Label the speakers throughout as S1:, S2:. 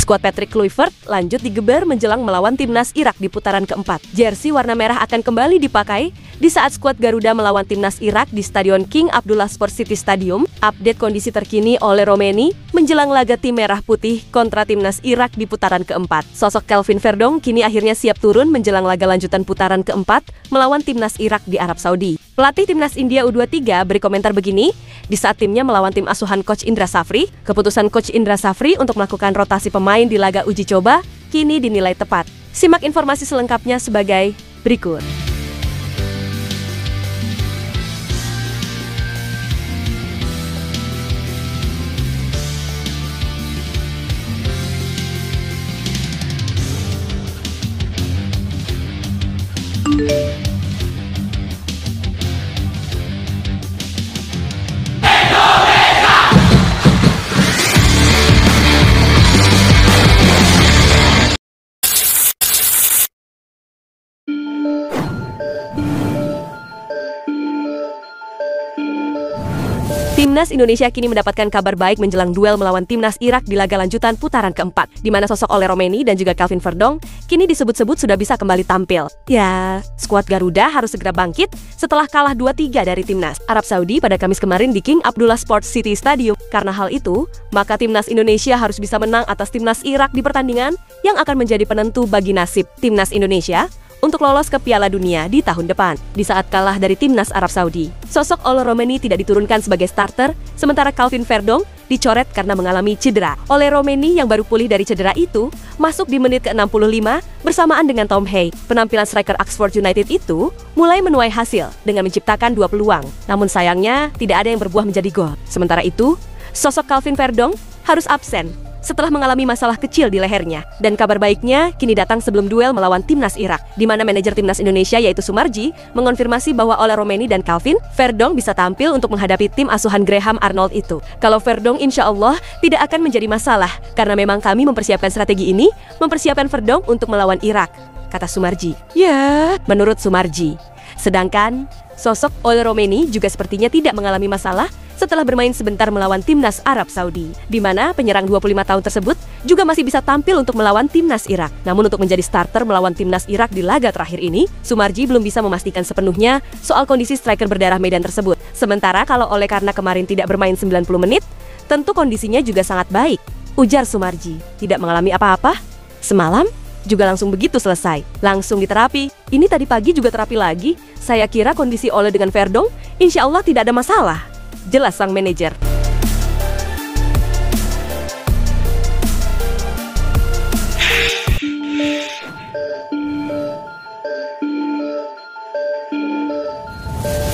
S1: Skuad Patrick Kluivert lanjut digeber menjelang melawan timnas Irak di putaran keempat. Jersey warna merah akan kembali dipakai di saat skuad Garuda melawan timnas Irak di Stadion King Abdullah Sport City Stadium. Update kondisi terkini oleh Romeni menjelang laga tim merah putih kontra timnas Irak di putaran keempat. Sosok Calvin Verdong kini akhirnya siap turun menjelang laga lanjutan putaran keempat melawan timnas Irak di Arab Saudi. Pelatih timnas India U23 beri komentar begini, di saat timnya melawan tim asuhan Coach Indra Safri, keputusan Coach Indra Safri untuk melakukan rotasi pemain di laga uji coba kini dinilai tepat. Simak informasi selengkapnya sebagai berikut. Timnas Indonesia kini mendapatkan kabar baik menjelang duel melawan timnas Irak di laga lanjutan putaran keempat, di mana sosok Ole Romeni dan juga Calvin Verdong kini disebut-sebut sudah bisa kembali tampil. Ya, skuad Garuda harus segera bangkit setelah kalah 2-3 dari timnas Arab Saudi pada Kamis kemarin di King Abdullah Sport City Stadium. Karena hal itu, maka timnas Indonesia harus bisa menang atas timnas Irak di pertandingan yang akan menjadi penentu bagi nasib timnas Indonesia untuk lolos ke Piala Dunia di tahun depan. Di saat kalah dari timnas Arab Saudi, sosok Ole Romeni tidak diturunkan sebagai starter, sementara Calvin Verdong dicoret karena mengalami cedera. Ole Romeni yang baru pulih dari cedera itu masuk di menit ke-65 bersamaan dengan Tom Hay. Penampilan striker Oxford United itu mulai menuai hasil dengan menciptakan 2 peluang. Namun sayangnya tidak ada yang berbuah menjadi gol. Sementara itu, sosok Calvin Verdong harus absen setelah mengalami masalah kecil di lehernya. Dan kabar baiknya kini datang sebelum duel melawan timnas Irak, di mana manajer timnas Indonesia yaitu Sumarji mengonfirmasi bahwa Ole Romeni dan Calvin Verdong bisa tampil untuk menghadapi tim asuhan Graham Arnold itu. Kalau Verdong insya Allah tidak akan menjadi masalah, karena memang kami mempersiapkan strategi ini, mempersiapkan Verdong untuk melawan Irak, kata Sumarji. Ya, menurut Sumarji. Sedangkan sosok Ole Romeni juga sepertinya tidak mengalami masalah setelah bermain sebentar melawan timnas Arab Saudi, di mana penyerang 25 tahun tersebut juga masih bisa tampil untuk melawan timnas Irak. Namun untuk menjadi starter melawan timnas Irak di laga terakhir ini, Sumarji belum bisa memastikan sepenuhnya soal kondisi striker berdarah Medan tersebut. Sementara kalau Ole karena kemarin tidak bermain 90 menit, tentu kondisinya juga sangat baik, ujar Sumarji. Tidak mengalami apa-apa, semalam juga langsung begitu selesai, langsung diterapi. Ini tadi pagi juga terapi lagi. Saya kira kondisi Ole dengan Verdong insya Allah tidak ada masalah, jelas sang manajer.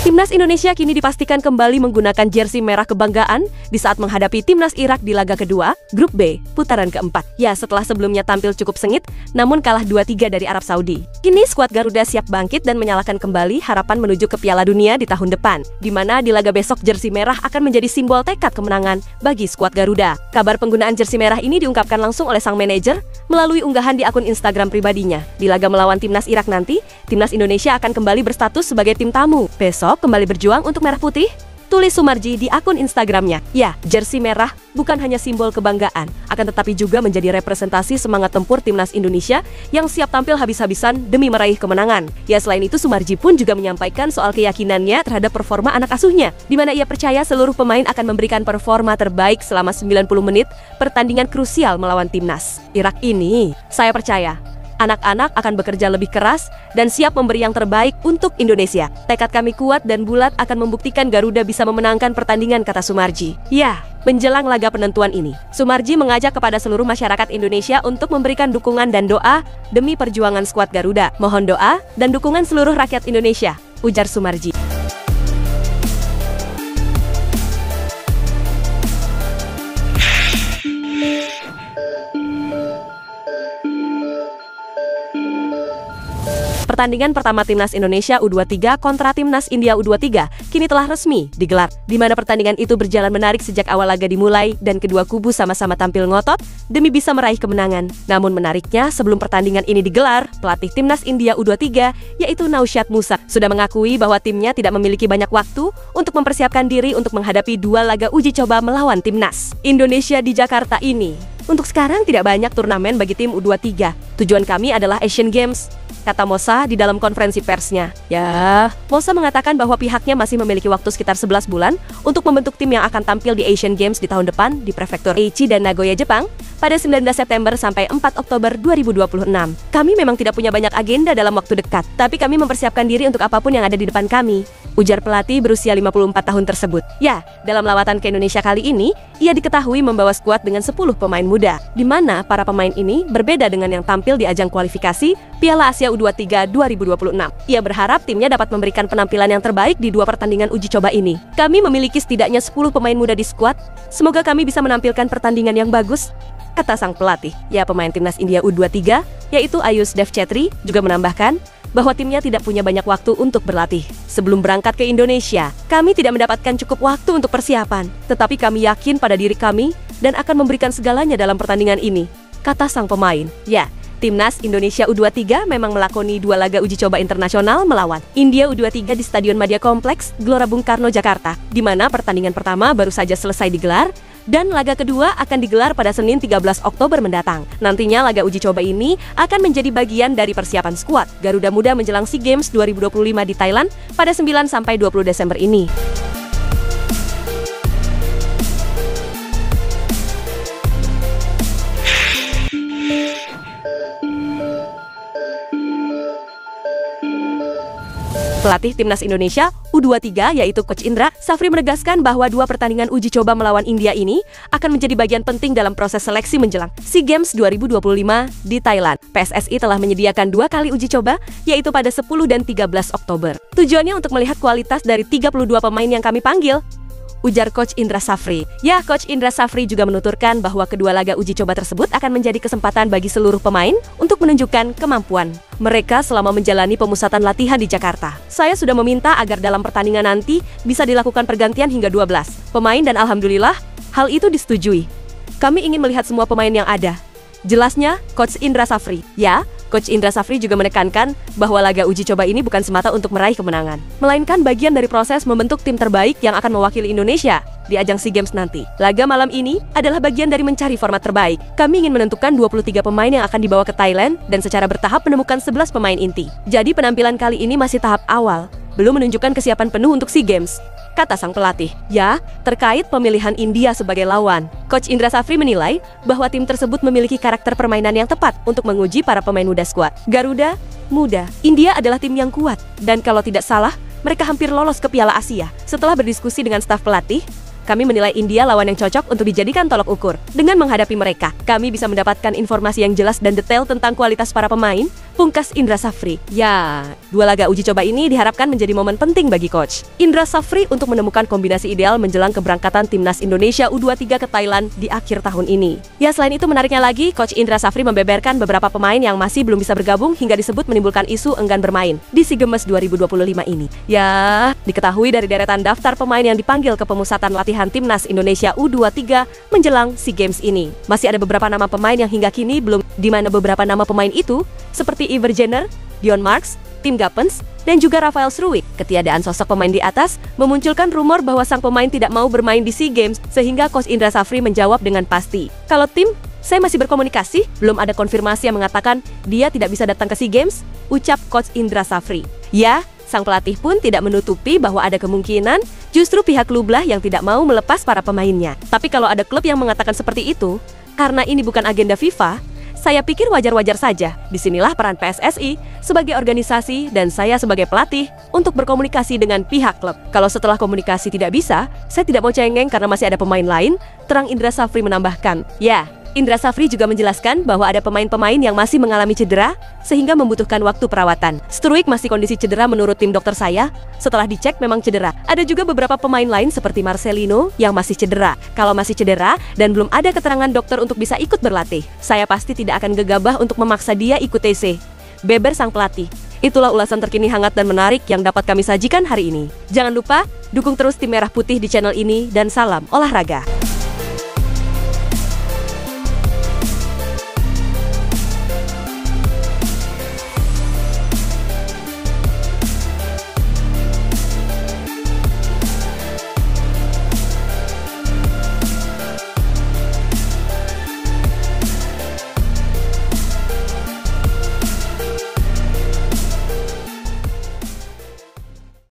S1: Timnas Indonesia kini dipastikan kembali menggunakan jersey merah kebanggaan di saat menghadapi timnas Irak di laga kedua, Grup B, putaran keempat. Ya, setelah sebelumnya tampil cukup sengit, namun kalah 2-3 dari Arab Saudi. Kini skuad Garuda siap bangkit dan menyalakan kembali harapan menuju ke Piala Dunia di tahun depan, di mana di laga besok jersey merah akan menjadi simbol tekad kemenangan bagi skuad Garuda. Kabar penggunaan jersey merah ini diungkapkan langsung oleh sang manajer melalui unggahan di akun Instagram pribadinya. Di laga melawan timnas Irak nanti, timnas Indonesia akan kembali berstatus sebagai tim tamu. Besok kembali berjuang untuk merah putih, tulis Sumarji di akun Instagramnya. Ya, jersey merah bukan hanya simbol kebanggaan, akan tetapi juga menjadi representasi semangat tempur timnas Indonesia yang siap tampil habis-habisan demi meraih kemenangan. Ya, selain itu Sumarji pun juga menyampaikan soal keyakinannya terhadap performa anak asuhnya, di mana ia percaya seluruh pemain akan memberikan performa terbaik selama 90 menit pertandingan krusial melawan timnas Irak ini. Saya percaya anak-anak akan bekerja lebih keras dan siap memberi yang terbaik untuk Indonesia. Tekad kami kuat dan bulat akan membuktikan Garuda bisa memenangkan pertandingan, kata Sumarji. Ya, menjelang laga penentuan ini, Sumarji mengajak kepada seluruh masyarakat Indonesia untuk memberikan dukungan dan doa demi perjuangan skuad Garuda. Mohon doa dan dukungan seluruh rakyat Indonesia, ujar Sumarji. Pertandingan pertama Timnas Indonesia U23 kontra Timnas India U23 kini telah resmi digelar, di mana pertandingan itu berjalan menarik sejak awal laga dimulai dan kedua kubu sama-sama tampil ngotot demi bisa meraih kemenangan. Namun menariknya, sebelum pertandingan ini digelar, pelatih Timnas India U23 yaitu Nausyad Musa sudah mengakui bahwa timnya tidak memiliki banyak waktu untuk mempersiapkan diri untuk menghadapi dua laga uji coba melawan timnas Indonesia di Jakarta ini. Untuk sekarang tidak banyak turnamen bagi tim U23. Tujuan kami adalah Asian Games, kata Mosa di dalam konferensi persnya. Ya, Mosa mengatakan bahwa pihaknya masih memiliki waktu sekitar 11 bulan untuk membentuk tim yang akan tampil di Asian Games di tahun depan di prefektur Aichi dan Nagoya, Jepang pada 19 September sampai 4 Oktober 2026. Kami memang tidak punya banyak agenda dalam waktu dekat, tapi kami mempersiapkan diri untuk apapun yang ada di depan kami, ujar pelatih berusia 54 tahun tersebut. Ya, dalam lawatan ke Indonesia kali ini, ia diketahui membawa skuad dengan 10 pemain muda, di mana para pemain ini berbeda dengan yang tampil di ajang kualifikasi Piala Asia U23 2026. Ia berharap timnya dapat memberikan penampilan yang terbaik di 2 pertandingan uji coba ini. Kami memiliki setidaknya 10 pemain muda di skuad. Semoga kami bisa menampilkan pertandingan yang bagus, kata sang pelatih. Ya, pemain timnas India U23, yaitu Ayush Devchetri, juga menambahkan bahwa timnya tidak punya banyak waktu untuk berlatih. Sebelum berangkat ke Indonesia, kami tidak mendapatkan cukup waktu untuk persiapan, tetapi kami yakin pada diri kami dan akan memberikan segalanya dalam pertandingan ini, kata sang pemain. Ya, Timnas Indonesia U23 memang melakoni 2 laga uji coba internasional melawan India U23 di Stadion Madia Kompleks, Gelora Bung Karno, Jakarta, di mana pertandingan pertama baru saja selesai digelar, dan laga kedua akan digelar pada Senin 13 Oktober mendatang. Nantinya laga uji coba ini akan menjadi bagian dari persiapan skuad Garuda Muda menjelang SEA Games 2025 di Thailand pada 9-20 Desember ini. Pelatih Timnas Indonesia U23 yaitu Coach Indra Safri menegaskan bahwa 2 pertandingan uji coba melawan India ini akan menjadi bagian penting dalam proses seleksi menjelang SEA Games 2025 di Thailand. PSSI telah menyediakan 2 kali uji coba, yaitu pada 10 dan 13 Oktober. Tujuannya untuk melihat kualitas dari 32 pemain yang kami panggil, ujar Coach Indra Safri. Ya, Coach Indra Safri juga menuturkan bahwa kedua laga uji coba tersebut akan menjadi kesempatan bagi seluruh pemain untuk menunjukkan kemampuan mereka selama menjalani pemusatan latihan di Jakarta. Saya sudah meminta agar dalam pertandingan nanti bisa dilakukan pergantian hingga 12 pemain dan alhamdulillah hal itu disetujui. Kami ingin melihat semua pemain yang ada, jelasnya Coach Indra Safri. Ya, Coach Indra Safri juga menekankan bahwa laga uji coba ini bukan semata untuk meraih kemenangan, melainkan bagian dari proses membentuk tim terbaik yang akan mewakili Indonesia di ajang SEA Games nanti. Laga malam ini adalah bagian dari mencari format terbaik. Kami ingin menentukan 23 pemain yang akan dibawa ke Thailand dan secara bertahap menemukan 11 pemain inti. Jadi penampilan kali ini masih tahap awal, belum menunjukkan kesiapan penuh untuk SEA Games, kata sang pelatih. Ya, terkait pemilihan India sebagai lawan, Coach Indra Safri menilai bahwa tim tersebut memiliki karakter permainan yang tepat untuk menguji para pemain muda skuad Garuda Muda. India adalah tim yang kuat, dan kalau tidak salah, mereka hampir lolos ke Piala Asia. Setelah berdiskusi dengan staf pelatih, kami menilai India lawan yang cocok untuk dijadikan tolok ukur. Dengan menghadapi mereka, kami bisa mendapatkan informasi yang jelas dan detail tentang kualitas para pemain, pungkas Indra Safri. Ya, 2 laga uji coba ini diharapkan menjadi momen penting bagi Coach Indra Safri untuk menemukan kombinasi ideal menjelang keberangkatan Timnas Indonesia U23 ke Thailand di akhir tahun ini. Ya, selain itu menariknya lagi, Coach Indra Safri membeberkan beberapa pemain yang masih belum bisa bergabung hingga disebut menimbulkan isu enggan bermain di SEA Games 2025 ini. Ya, diketahui dari deretan daftar pemain yang dipanggil ke pemusatan latihan Timnas Indonesia U23 menjelang SEA Games ini, masih ada beberapa nama pemain yang hingga kini belum, di mana beberapa nama pemain itu seperti Iver Jenner, Dion Marks, Tim Gappens, dan juga Rafael Struwijk. Ketiadaan sosok pemain di atas memunculkan rumor bahwa sang pemain tidak mau bermain di SEA Games, sehingga Coach Indra Safri menjawab dengan pasti, "Kalau tim, saya masih berkomunikasi, belum ada konfirmasi yang mengatakan dia tidak bisa datang ke SEA Games," ucap Coach Indra Safri. Ya, sang pelatih pun tidak menutupi bahwa ada kemungkinan justru pihak klublah yang tidak mau melepas para pemainnya. Tapi kalau ada klub yang mengatakan seperti itu, karena ini bukan agenda FIFA, saya pikir wajar-wajar saja. Disinilah peran PSSI sebagai organisasi dan saya sebagai pelatih untuk berkomunikasi dengan pihak klub. Kalau setelah komunikasi tidak bisa, saya tidak mau cengeng karena masih ada pemain lain, terang Indra Safri menambahkan. Ya, Indra Safri juga menjelaskan bahwa ada pemain-pemain yang masih mengalami cedera sehingga membutuhkan waktu perawatan. Struwijk masih kondisi cedera menurut tim dokter saya. Setelah dicek memang cedera. Ada juga beberapa pemain lain seperti Marcelino yang masih cedera. Kalau masih cedera dan belum ada keterangan dokter untuk bisa ikut berlatih, saya pasti tidak akan gegabah untuk memaksa dia ikut TC, beber sang pelatih. Itulah ulasan terkini hangat dan menarik yang dapat kami sajikan hari ini. Jangan lupa dukung terus tim Merah Putih di channel ini dan salam olahraga.